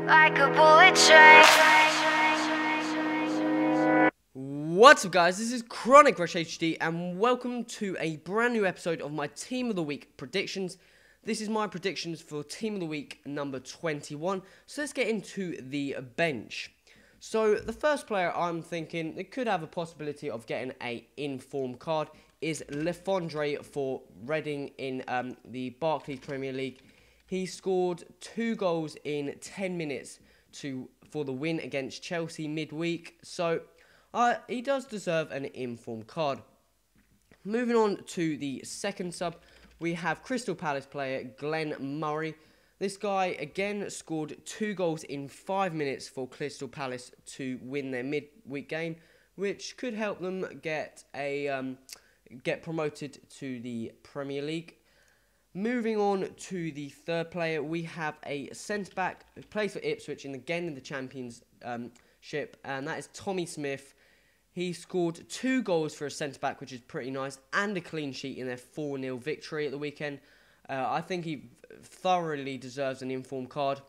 like a bullet train. What's up, guys? This is Chronic Rush HD, and welcome to a brand new episode of my Team of the Week predictions. This is my predictions for Team of the Week number 21. So let's get into the bench. So the first player I'm thinking that could have a possibility of getting a inform card is Lefondre for Reading in the Barclays Premier League. He scored 2 goals in 10 minutes for the win against Chelsea midweek. So he does deserve an inform card. Moving on to the second sub, we have Crystal Palace player Glenn Murray. This guy again scored 2 goals in 5 minutes for Crystal Palace to win their midweek game, which could help them get promoted to the Premier League. Moving on to the third player, we have a centre-back who plays for Ipswich and again in the Championship, and that is Tommy Smith. He scored 2 goals for a centre-back, which is pretty nice, and a clean sheet in their 4-0 victory at the weekend. I think he thoroughly deserves an inform card.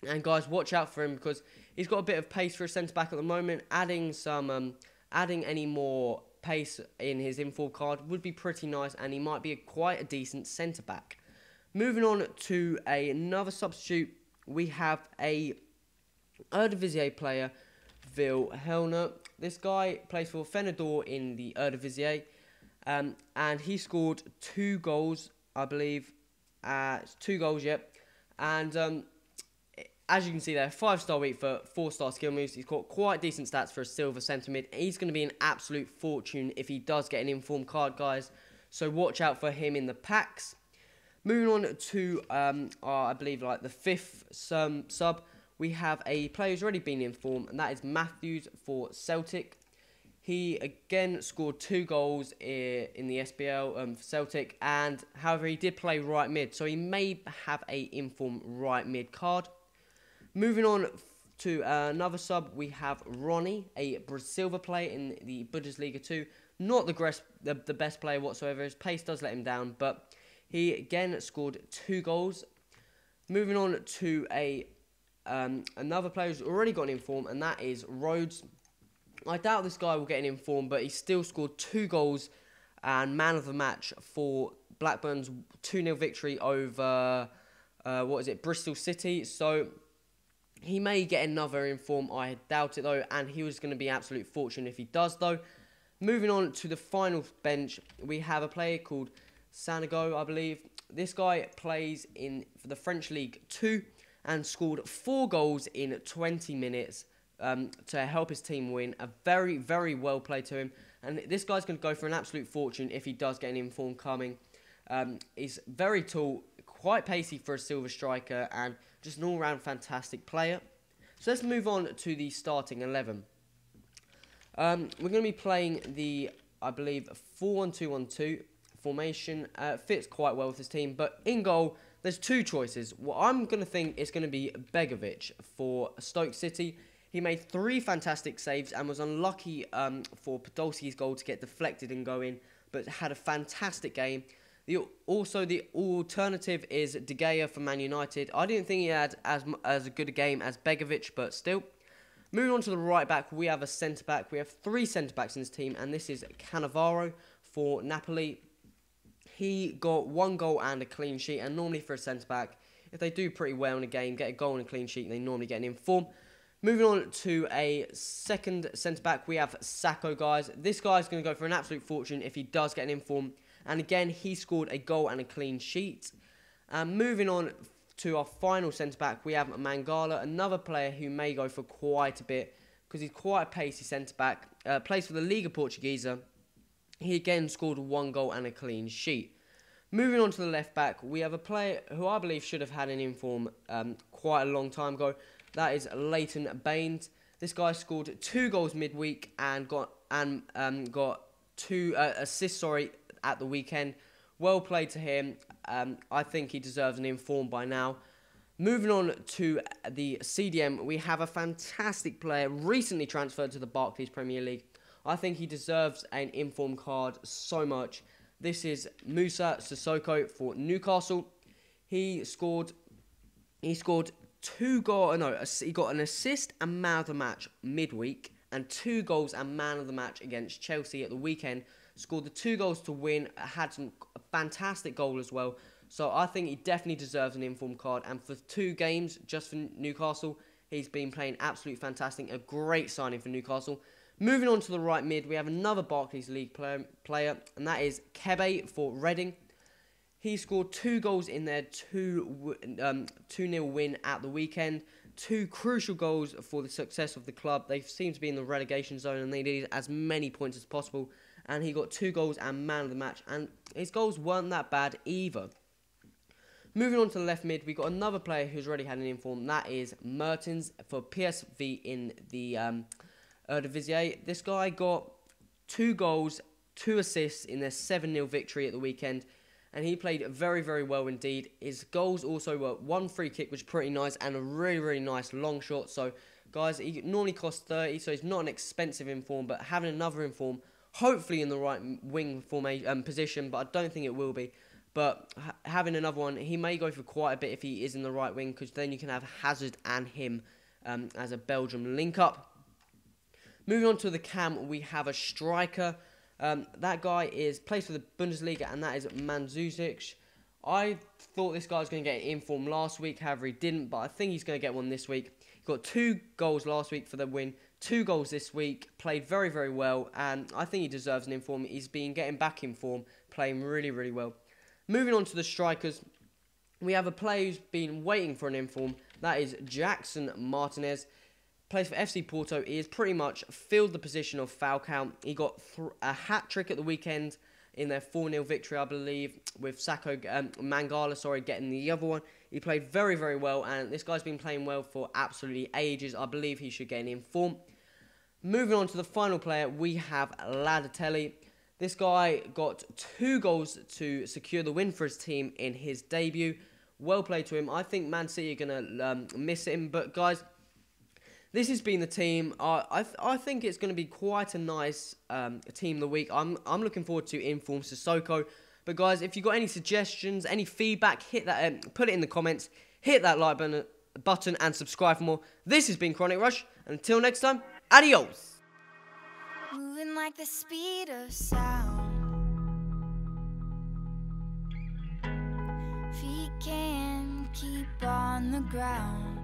And guys, watch out for him because he's got a bit of pace for a centre-back at the moment. Adding any more pace in his inform card would be pretty nice, and he might be quite a decent centre-back. Moving on to another substitute, we have a Eredivisie player, Vil Helner. This guy plays for Feyenoord in the Eredivisie, and he scored 2 goals, I believe. 2 goals, yep. And as you can see there, 5-star week for 4-star skill moves. He's got quite decent stats for a silver centre mid. He's going to be an absolute fortune if he does get an inform card, guys. So watch out for him in the packs. Moving on to, I believe, like the 5th sub, we have a player who's already been informed, and that is Matthews for Celtic. He again scored 2 goals in the SBL for Celtic, and however he did play right mid, so he may have a inform right mid card. Moving on to another sub, we have Ronnie, a Silver player in the Bundesliga 2. Not the best player whatsoever. His pace does let him down, but he again scored 2 goals. Moving on to another player who's already got an inform, and that is Rhodes. I doubt this guy will get an inform, but he still scored 2 goals and man of the match for Blackburn's 2-0 victory over Bristol City. So he may get another inform. I doubt it though, and he was going to be absolute fortune if he does though. Moving on to the final bench, we have a player called Sanago, I believe. This guy plays for the French League 2 and scored 4 goals in 20 minutes to help his team win. A very, very well played to him. And this guy's going to go for an absolute fortune if he does get an inform coming. He's very tall, quite pacey for a silver striker, and just an all-round fantastic player. So let's move on to the starting 11. We're going to be playing the, I believe, 4-1-2-1-2 formation. Fits quite well with this team, but in goal, there's 2 choices. What I'm going to think is going to be Begovic for Stoke City. He made 3 fantastic saves and was unlucky for Podolski's goal to get deflected and go in, but had a fantastic game. Also, the alternative is De Gea for Man United. I didn't think he had as good a game as Begovic, but still. Moving on to the right back, we have a centre-back. We have 3 centre-backs in this team, and this is Cannavaro for Napoli. He got 1 goal and a clean sheet, and normally for a centre-back, if they do pretty well in a game, get a goal and a clean sheet, they normally get an inform. Moving on to a second centre-back, we have Sacco, guys. This guy's going to go for an absolute fortune if he does get an inform. And again, he scored a goal and a clean sheet. Moving on to our final centre-back, we have Mangala, another player who may go for quite a bit because he's quite a pacey centre-back. Plays for the Liga Portuguesa. He again scored 1 goal and a clean sheet. Moving on to the left-back, we have a player who I believe should have had an inform quite a long time ago. That is Leighton Baines. This guy scored 2 goals midweek and got 2 assists, at the weekend. Well played to him. I think he deserves an inform by now. Moving on to the CDM, we have a fantastic player recently transferred to the Barclays Premier League. I think he deserves an inform card so much. This is Musa Sissoko for Newcastle. He scored he got an assist and man of the match midweek, and 2 goals and man of the match against Chelsea at the weekend. Scored the 2 goals to win, had a fantastic goal as well. So I think he definitely deserves an inform card. And for 2 games, just for Newcastle, he's been playing absolutely fantastic. A great signing for Newcastle. Moving on to the right mid, we have another Barclays League player, and that is Kebe for Reading. He scored 2 goals in their 2-0 win at the weekend. 2 crucial goals for the success of the club. They seem to be in the relegation zone and they need as many points as possible. And he got 2 goals and man of the match. And his goals weren't that bad either. Moving on to the left mid, we got another player who's already had an inform. That is Mertens for PSV in the Eredivisie. This guy got 2 goals, 2 assists in their 7-0 victory at the weekend. And he played very, very well indeed. His goals also were 1 free kick, which was pretty nice, and a really, really nice long shot. So, guys, he normally costs 30, so he's not an expensive inform, but having another inform, hopefully in the right wing position, but I don't think it will be. But having another one, he may go for quite a bit if he is in the right wing, because then you can have Hazard and him as a Belgium link-up. Moving on to the cam, we have a striker. That guy plays for the Bundesliga, and that is Mandzukic. I thought this guy was going to get an inform last week, however he didn't, but I think he's going to get one this week. He got 2 goals last week for the win, 2 goals this week, played very, very well, and I think he deserves an inform. He's been getting back in form, playing really, really well. Moving on to the strikers, we have a player who's been waiting for an inform. That is Jackson Martinez. Plays for FC Porto. He has pretty much filled the position of Falcao. He got a hat-trick at the weekend in their 4-0 victory, I believe, with Mangala, getting the other one. He played very, very well, and this guy's been playing well for absolutely ages. I believe he should get an inform. Moving on to the final player, we have Ladatelli. This guy got 2 goals to secure the win for his team in his debut. Well played to him. I think Man City are going to miss him, but guys, this has been the team. I think it's going to be quite a nice team of the week. I'm looking forward to Inform Sissoko. But guys, if you've got any suggestions, any feedback, hit that. Put it in the comments. Hit that like button and subscribe for more. This has been Chronic Rush. Until next time, adios. Moving like the speed of sound. Feet can't keep on the ground.